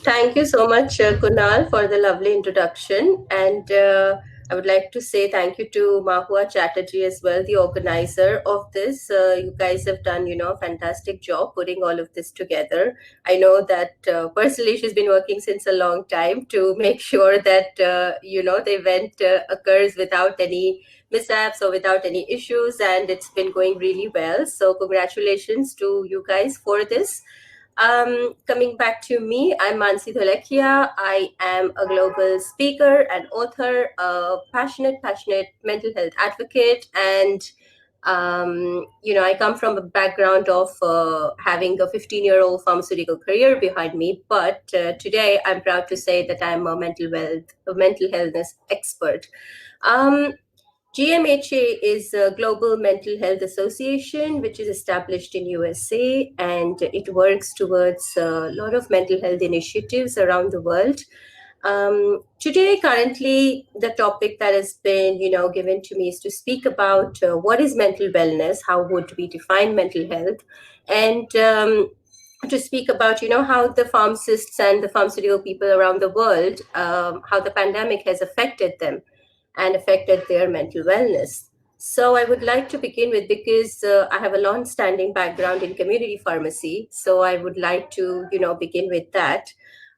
Thank you so much, Kunal, for the lovely introduction. And I would like to say thank you to Mahua Chatterjee as well, the organizer of this. You guys have done, a fantastic job putting all of this together. I know that personally she's been working since a long time to make sure that, the event occurs without any mishaps or without any issues. And it's been going really well. So congratulations to you guys for this. Coming back to me, I'm Mansi Dholakia. I am a global speaker and author, a passionate mental health advocate, and I come from a background of having a 15-year-old pharmaceutical career behind me. But today, I'm proud to say that I'm a mental healthness expert. Um, GMHA is a global mental health association which is established in USA, and it works towards a lot of mental health initiatives around the world. Today, currently, the topic that has been, given to me is to speak about what is mental wellness, how would we define mental health, and to speak about, how the pharmacists and the pharmaceutical people around the world, how the pandemic has affected them and affected their mental wellness. So I would like to begin with because I have a long-standing background in community pharmacy. So I would like to, begin with that.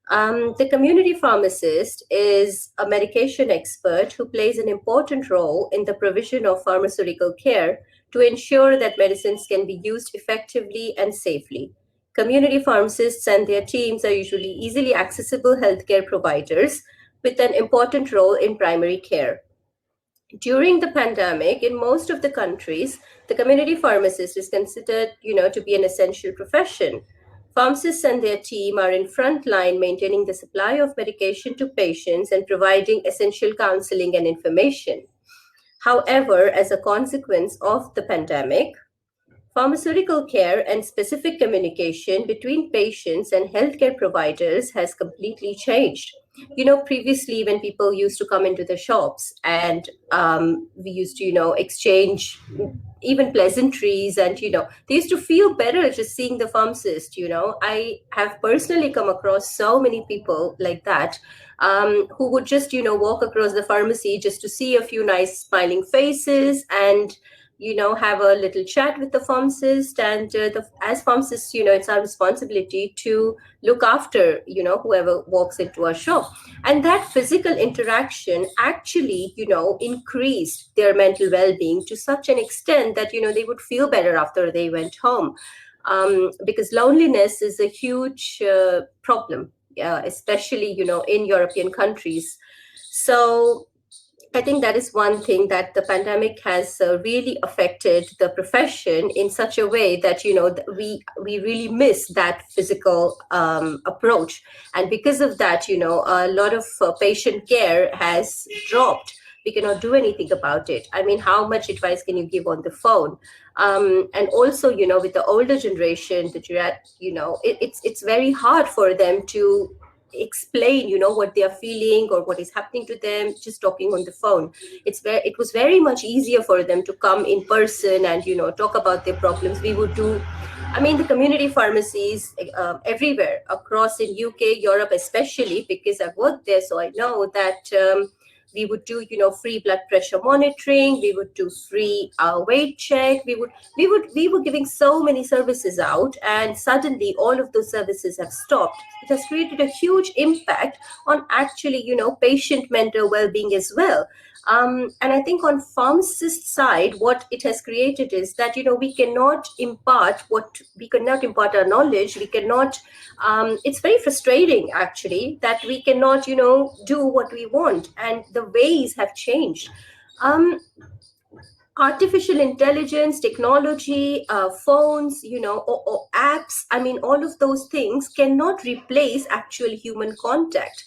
The community pharmacist is a medication expert who plays an important role in the provision of pharmaceutical care to ensure that medicines can be used effectively and safely. Community pharmacists and their teams are usually easily accessible healthcare providers with an important role in primary care. During the pandemic, in most of the countries, the community pharmacist is considered, to be an essential profession. Pharmacists and their team are in front line maintaining the supply of medication to patients and providing essential counseling and information. However, as a consequence of the pandemic, pharmaceutical care and specific communication between patients and healthcare providers has completely changed. Previously, when people used to come into the shops and we used to, exchange even pleasantries, and, they used to feel better just seeing the pharmacist. I have personally come across so many people like that who would just, walk across the pharmacy just to see a few nice smiling faces and have a little chat with the pharmacist. And as pharmacists, it's our responsibility to look after whoever walks into our shop, and that physical interaction actually increased their mental well-being to such an extent that they would feel better after they went home, because loneliness is a huge problem, especially in European countries. So I think that is one thing, that the pandemic has really affected the profession in such a way that we really miss that physical approach, and because of that, a lot of patient care has dropped. We cannot do anything about it. I mean, how much advice can you give on the phone? And also, with the older generation, it's very hard for them to explain what they are feeling or what is happening to them just talking on the phone. It was very much easier for them to come in person and talk about their problems. We would do, I mean, the community pharmacies everywhere across in UK, Europe, especially because I've worked there, so I know that we would do free blood pressure monitoring, we would do free weight check, we were giving so many services out, and suddenly all of those services have stopped. It has created a huge impact on actually patient mental well-being as well. And I think on pharmacist side, what it has created is that we cannot impart our knowledge. We cannot. It's very frustrating actually that we cannot do what we want, and the ways have changed. Um, Artificial intelligence, technology, phones, or apps. I mean, all of those things cannot replace actual human contact.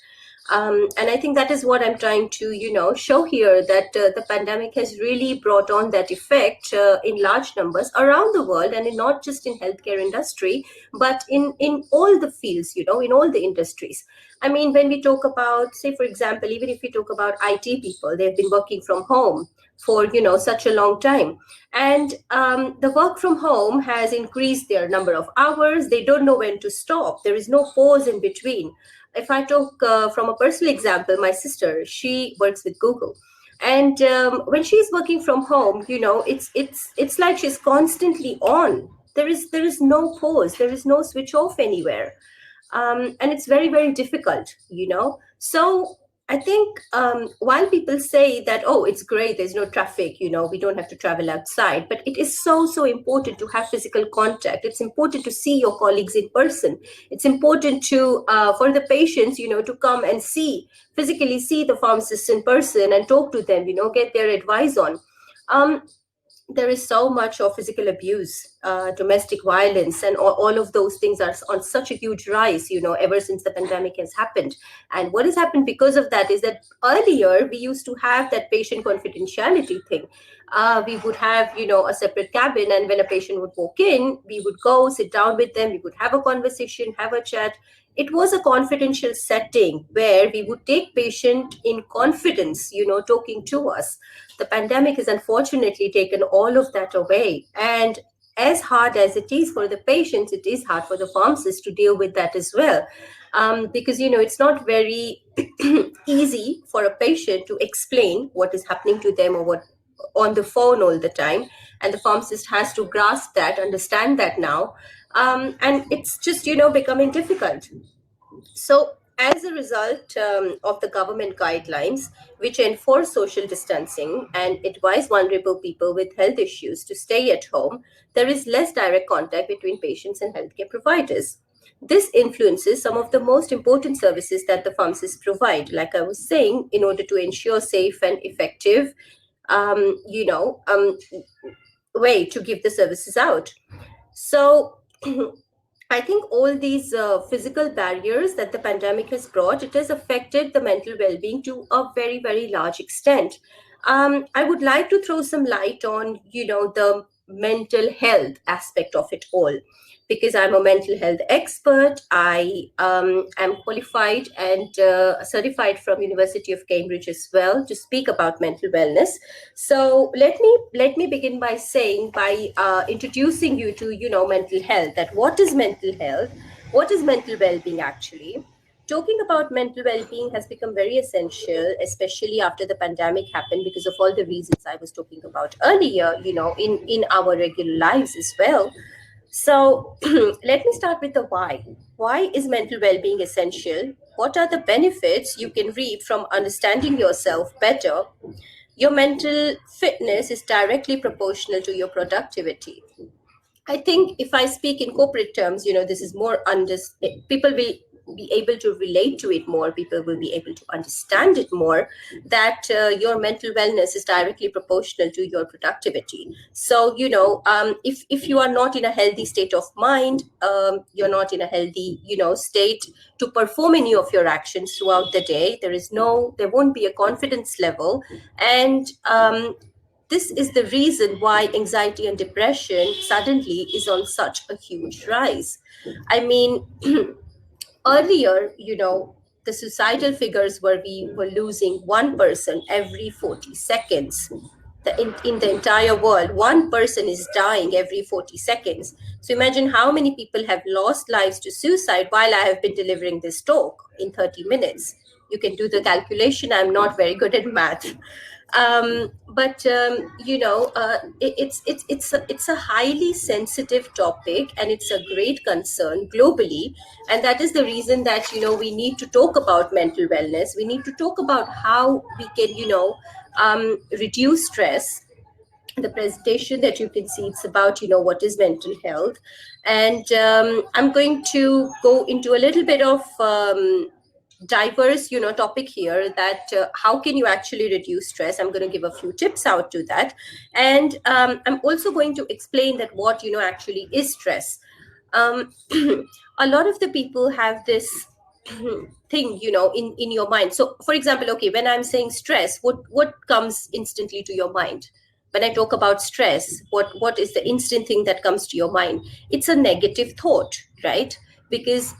And I think that is what I'm trying to, show here, that the pandemic has really brought on that effect in large numbers around the world, and not just in healthcare industry, but in all the fields, in all the industries. I mean, when we talk about, say, for example, even if we talk about IT people, they've been working from home. for such a long time. And the work from home has increased their number of hours. They don't know when to stop. There is no pause in between. If I talk from a personal example, my sister, she works with Google, and when she's working from home, it's like she's constantly on. There is no pause. There is no switch off anywhere. And it's very, very difficult. So I think while people say that, oh, it's great, there's no traffic, we don't have to travel outside, but it is so, so important to have physical contact. It's important to see your colleagues in person. It's important to for the patients, to come and physically see the pharmacist in person and talk to them, get their advice on. Um, there is so much of physical abuse, domestic violence, and all of those things are on such a huge rise, ever since the pandemic has happened. And what has happened because of that is that earlier we used to have that patient confidentiality thing. We would have, a separate cabin, and when a patient would walk in, we would go sit down with them, we would have a conversation, have a chat. It was a confidential setting where we would take patient in confidence, talking to us. The pandemic has unfortunately taken all of that away. And as hard as it is for the patients, it is hard for the pharmacists to deal with that as well. Because, it's not very easy for a patient to explain what is happening to them or what on the phone all the time. And the pharmacist has to grasp that, understand that now. And it's just, becoming difficult. So, as a result of the government guidelines, which enforce social distancing and advise vulnerable people with health issues to stay at home, there is less direct contact between patients and healthcare providers. This influences some of the most important services that the pharmacists provide, like I was saying, in order to ensure safe and effective, um, you know, um, way to give the services out. So, I think all these physical barriers that the pandemic has brought, it has affected the mental well-being to a very, very large extent. I would like to throw some light on, the mental health aspect of it all, because I'm a mental health expert. I am qualified and certified from University of Cambridge as well to speak about mental wellness. So let me begin by saying, by introducing you to mental health. That what is mental health? What is mental well-being actually? Talking about mental well-being has become very essential, especially after the pandemic happened, because of all the reasons I was talking about earlier. In our regular lives as well. So let me start with the why. Why is mental well-being essential? What are the benefits you can reap from understanding yourself better? Your mental fitness is directly proportional to your productivity. I think if I speak in corporate terms, this is more people will be able to relate to it more. People will be able to understand it more. That your mental wellness is directly proportional to your productivity. So if you are not in a healthy state of mind, you're not in a healthy state to perform any of your actions throughout the day. There won't be a confidence level, and this is the reason why anxiety and depression suddenly is on such a huge rise. I mean, earlier, the societal figures were we were losing one person every 40 seconds. In the entire world, one person is dying every 40 seconds. So imagine how many people have lost lives to suicide while I have been delivering this talk in 30 minutes. You can do the calculation. I'm not very good at math. But it's a highly sensitive topic, and it's a great concern globally. And that is the reason that we need to talk about mental wellness. We need to talk about how we can reduce stress. The presentation that you can see, it's about what is mental health. And I'm going to go into a little bit of diverse topic here, that how can you actually reduce stress. I'm going to give a few tips out to that. And I'm also going to explain that what actually is stress. A lot of the people have this thing in your mind. So for example, okay, when I'm saying stress, what comes instantly to your mind? When I talk about stress, what is the instant thing that comes to your mind? It's a negative thought, right? Because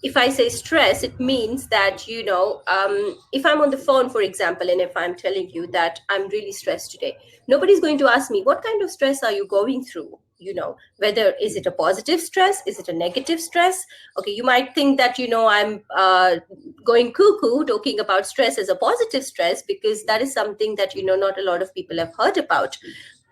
if I say stress, it means that, if I'm on the phone, for example, and if I'm telling you that I'm really stressed today, nobody's going to ask me, what kind of stress are you going through? Whether is it a positive stress? Is it a negative stress? Okay, you might think that, I'm going cuckoo talking about stress as a positive stress, because that is something that, not a lot of people have heard about.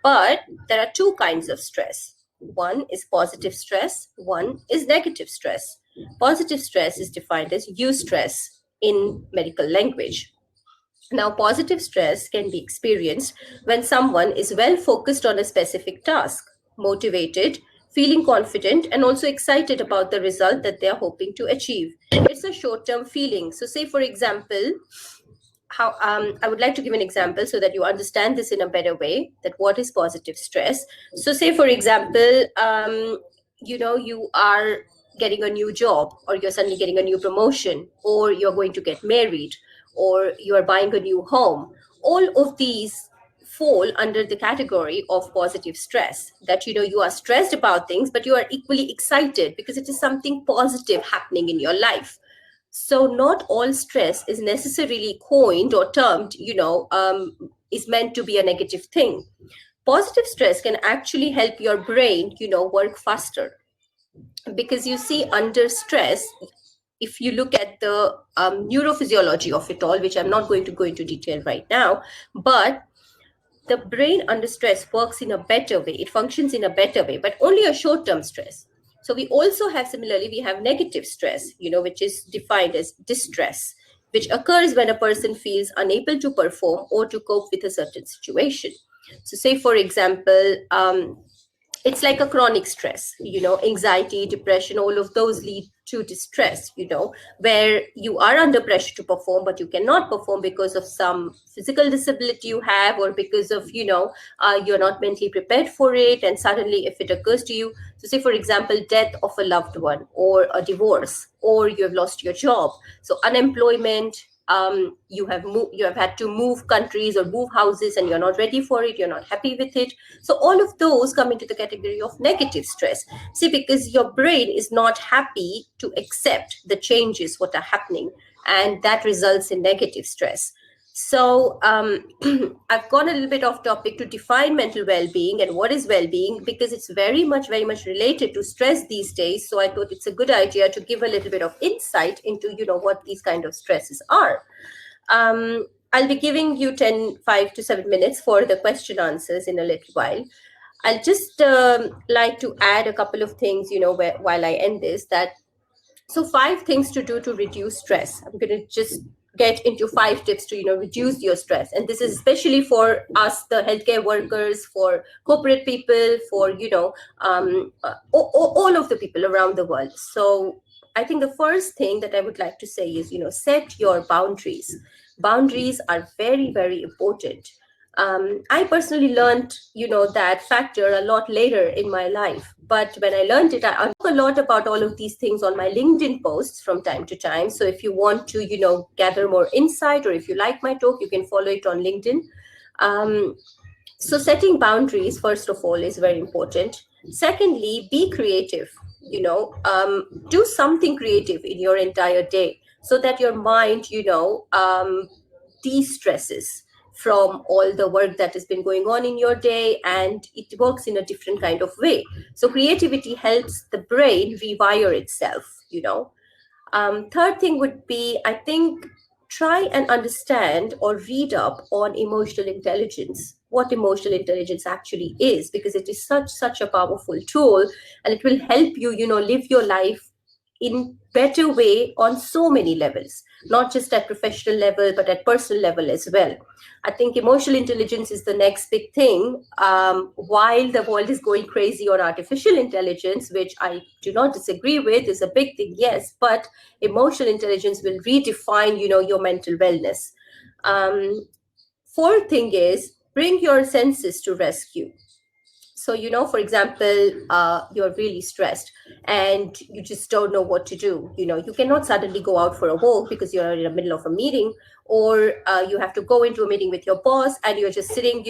But there are two kinds of stress. One is positive stress, one is negative stress. Positive stress is defined as eustress in medical language. Now, positive stress can be experienced when someone is well focused on a specific task, motivated, feeling confident, and also excited about the result that they are hoping to achieve. It's a short term feeling. So, say, for example, how I would like to give an example so that you understand this in a better way, that what is positive stress. So say, for example, you are getting a new job, or you're suddenly getting a new promotion, or you're going to get married, or you're buying a new home. All of these fall under the category of positive stress, that you are stressed about things, but you are equally excited because it is something positive happening in your life. So not all stress is necessarily coined or termed, is meant to be a negative thing. Positive stress can actually help your brain, work faster. Because you see, under stress, if you look at the neurophysiology of it all, which I'm not going to go into detail right now, but the brain under stress works in a better way. It functions in a better way, but only a short term stress. So we also have, similarly, we have negative stress, which is defined as distress, which occurs when a person feels unable to perform or to cope with a certain situation. So say, for example, it's like a chronic stress, anxiety, depression, all of those lead to distress, where you are under pressure to perform, but you cannot perform because of some physical disability you have, or because of, you're not mentally prepared for it. And suddenly, if it occurs to you, so say, for example, death of a loved one, or a divorce, or you have lost your job, so unemployment, you have had to move countries or move houses, and you're not ready for it, you're not happy with it. So all of those come into the category of negative stress. See, because your brain is not happy to accept the changes what are happening, and that results in negative stress. So I've gone a little bit off topic to define mental well-being and what is well-being, because it's very much related to stress these days. So I thought it's a good idea to give a little bit of insight into, what these kind of stresses are. I'll be giving you 5 to 7 minutes for the question answers in a little while. I'll just like to add a couple of things, while I end this, that so 5 things to do to reduce stress. I'm going to just get into 5 tips to, reduce your stress. And this is especially for us, the healthcare workers, for corporate people, for, all of the people around the world. So I think the first thing that I would like to say is, set your boundaries. Boundaries are very important. I personally learned, that factor a lot later in my life. But when I learned it, I talk a lot about all of these things on my LinkedIn posts from time to time. So if you want to, gather more insight, or if you like my talk, you can follow it on LinkedIn. So setting boundaries, first of all, is very important. Secondly, be creative. Do something creative in your entire day, so that your mind, de-stresses from all the work that has been going on in your day, and it works in a different kind of way. So creativity helps the brain rewire itself. Third thing would be, I think, try and understand or read up on emotional intelligence, what emotional intelligence actually is, because it is such a powerful tool, and it will help you, live your life in better way on so many levels, not just at professional level, but at personal level as well. I think emotional intelligence is the next big thing. While the world is going crazy on artificial intelligence, which I do not disagree with, is a big thing, yes, but emotional intelligence will redefine, your mental wellness. Fourth thing is, bring your senses to rescue. So, for example, you're really stressed and you just don't know what to do. You cannot suddenly go out for a walk because you're in the middle of a meeting, or you have to go into a meeting with your boss and you're just sitting,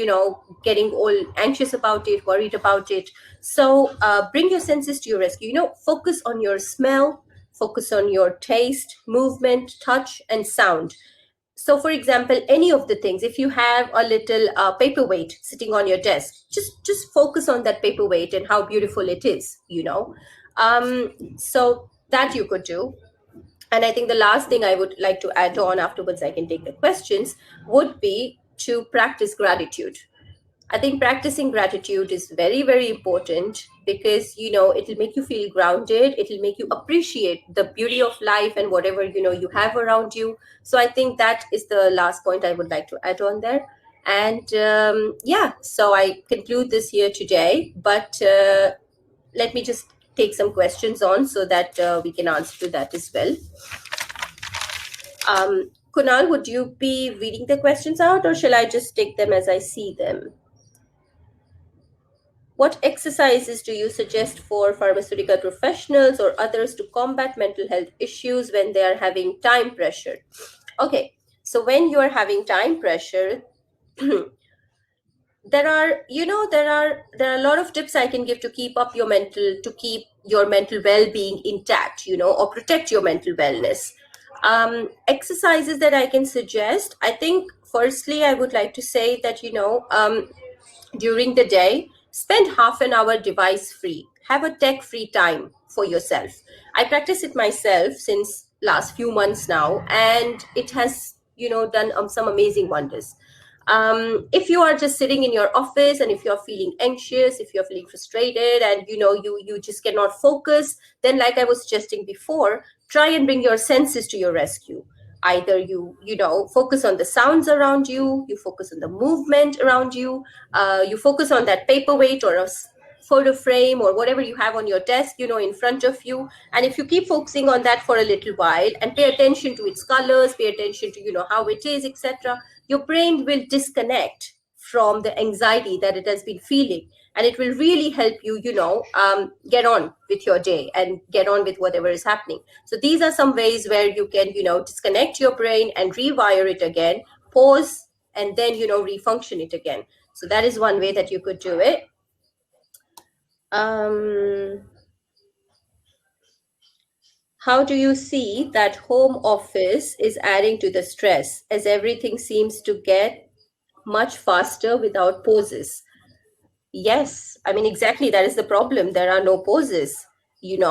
getting all anxious about it, worried about it. So bring your senses to your rescue. Focus on your smell, focus on your taste, movement, touch, and sound. So for example, any of the things, if you have a little paperweight sitting on your desk, just focus on that paperweight and how beautiful it is, so that you could do. And I think the last thing I would like to add on, afterwards I can take the questions, would be to practice gratitude. I think practicing gratitude is very, very important because, it'll make you feel grounded. It'll make you appreciate the beauty of life and whatever, you have around you. So I think that is the last point I would like to add on there. And yeah, so I conclude this here today, but let me just take some questions on so that we can answer to that as well. Kunal, would you be reading the questions out, or shall I just take them as I see them? What exercises do you suggest for pharmaceutical professionals or others to combat mental health issues when they are having time pressure? Okay, so when you are having time pressure, there are a lot of tips I can give to keep your mental well-being intact, or protect your mental wellness. Exercises that I can suggest, I think firstly I would like to say that, during the day, spend half an hour device free. Have a tech free time for yourself. I practice it myself since last few months now, and it has, done some amazing wonders. If you are just sitting in your office and if you're feeling anxious, if you're feeling frustrated, and you just cannot focus, then like I was suggesting before, try and bring your senses to your rescue. Either you focus on the sounds around you, you focus on the movement around you, you focus on that paperweight or a photo frame or whatever you have on your desk, in front of you. And if you keep focusing on that for a little while and pay attention to its colors, pay attention to how it is, etc., your brain will disconnect from the anxiety that it has been feeling, and it will really help you, get on with your day and get on with whatever is happening. So these are some ways where you can, disconnect your brain and rewire it again, pause, and then, refunction it again. So that is one way that you could do it. How do you see that home office is adding to the stress, as everything seems to get much faster without pauses? Yes, I mean, exactly, that is the problem. There are no pauses. When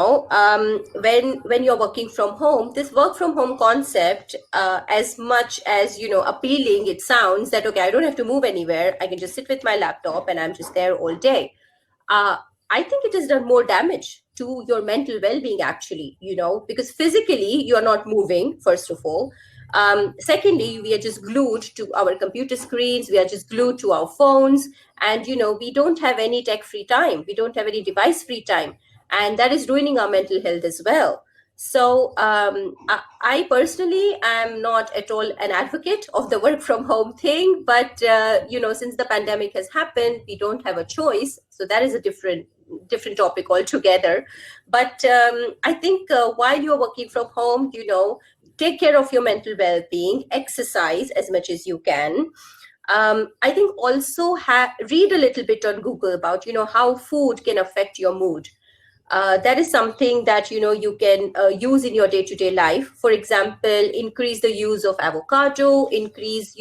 you're working from home, this work from home concept, as much as appealing it sounds, that okay, I don't have to move anywhere. I can just sit with my laptop and I'm just there all day. uh, I think it has done more damage to your mental well-being, actually, because physically you're not moving, first of all. Secondly, we are just glued to our computer screens, we are just glued to our phones, and we don't have any tech-free time, we don't have any device-free time, and that is ruining our mental health as well. So I personally am not at all an advocate of the work from home thing, but since the pandemic has happened, we don't have a choice. So that is a different topic altogether. But I think while you're working from home, take care of your mental well-being, exercise as much as you can. I think also read a little bit on Google about how food can affect your mood. That is something that you can use in your day-to-day life. For example, increase the use of avocado, increase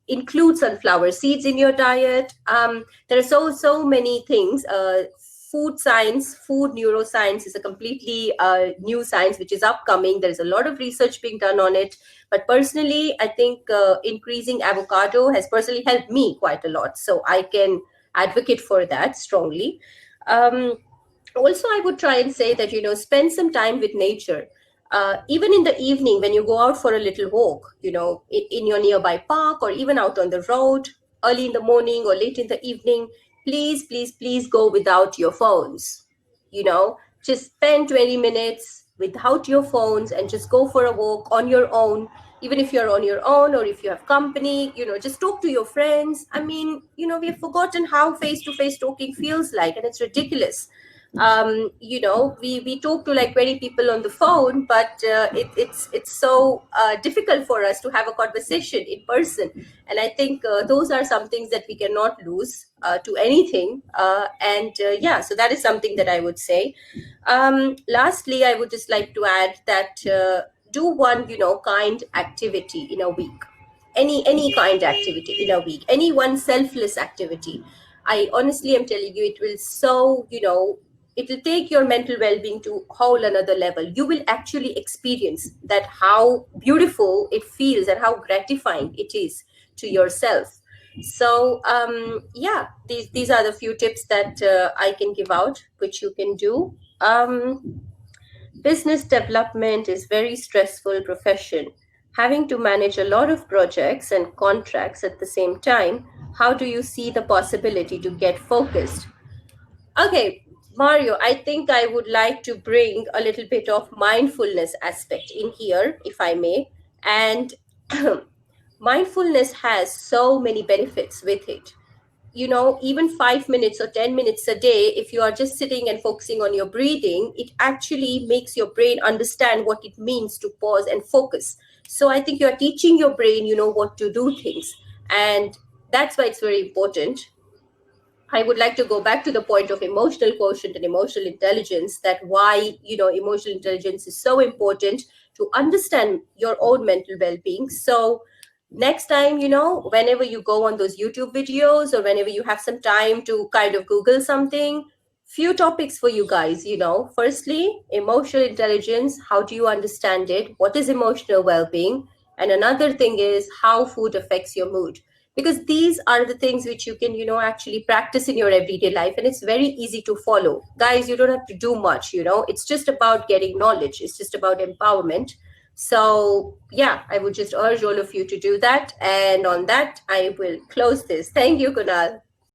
include sunflower seeds in your diet. There are so many things. Food science, food neuroscience is a completely new science which is upcoming. There is a lot of research being done on it, but personally I think increasing avocado has personally helped me quite a lot, so I can advocate for that strongly. um, Also, I would try and say that spend some time with nature, even in the evening when you go out for a little walk, in your nearby park or even out on the road, early in the morning or late in the evening. Please, please, please go without your phones. Just spend 20 minutes without your phones and just go for a walk on your own. Even if you're on your own or if you have company, just talk to your friends. I mean, we've forgotten how face to face talking feels like, and it's ridiculous. We talk to like 20 people on the phone, but it's so difficult for us to have a conversation in person. And I think those are some things that we cannot lose to anything. And yeah, so that is something that I would say. Lastly, I would just like to add that do one, kind activity in a week. Any kind activity in a week, any one selfless activity. I honestly am telling you, it will so, it will take your mental well-being to whole another level. You will actually experience that how beautiful it feels and how gratifying it is to yourself. So yeah, these are the few tips that I can give out, which you can do. Business development is very stressful profession. Having to manage a lot of projects and contracts at the same time, how do you see the possibility to get focused? Okay, Mario, I think I would like to bring a little bit of mindfulness aspect in here, if I may. And mindfulness has so many benefits with it. Even 5 minutes or 10 minutes a day, if you are just sitting and focusing on your breathing, it actually makes your brain understand what it means to pause and focus. So I think you're teaching your brain, what to do things. And that's why it's very important. I would like to go back to the point of emotional quotient and emotional intelligence, that why, emotional intelligence is so important to understand your own mental well being. So, next time, whenever you go on those YouTube videos or whenever you have some time to kind of Google something, few topics for you guys. Firstly, emotional intelligence. How do you understand it? What is emotional well being? And another thing is how food affects your mood, because these are the things which you can actually practice in your everyday life, and it's very easy to follow. Guys, you don't have to do much. It's just about getting knowledge, it's just about empowerment. So yeah, I would just urge all of you to do that, and on that I will close this. Thank you, Kunal.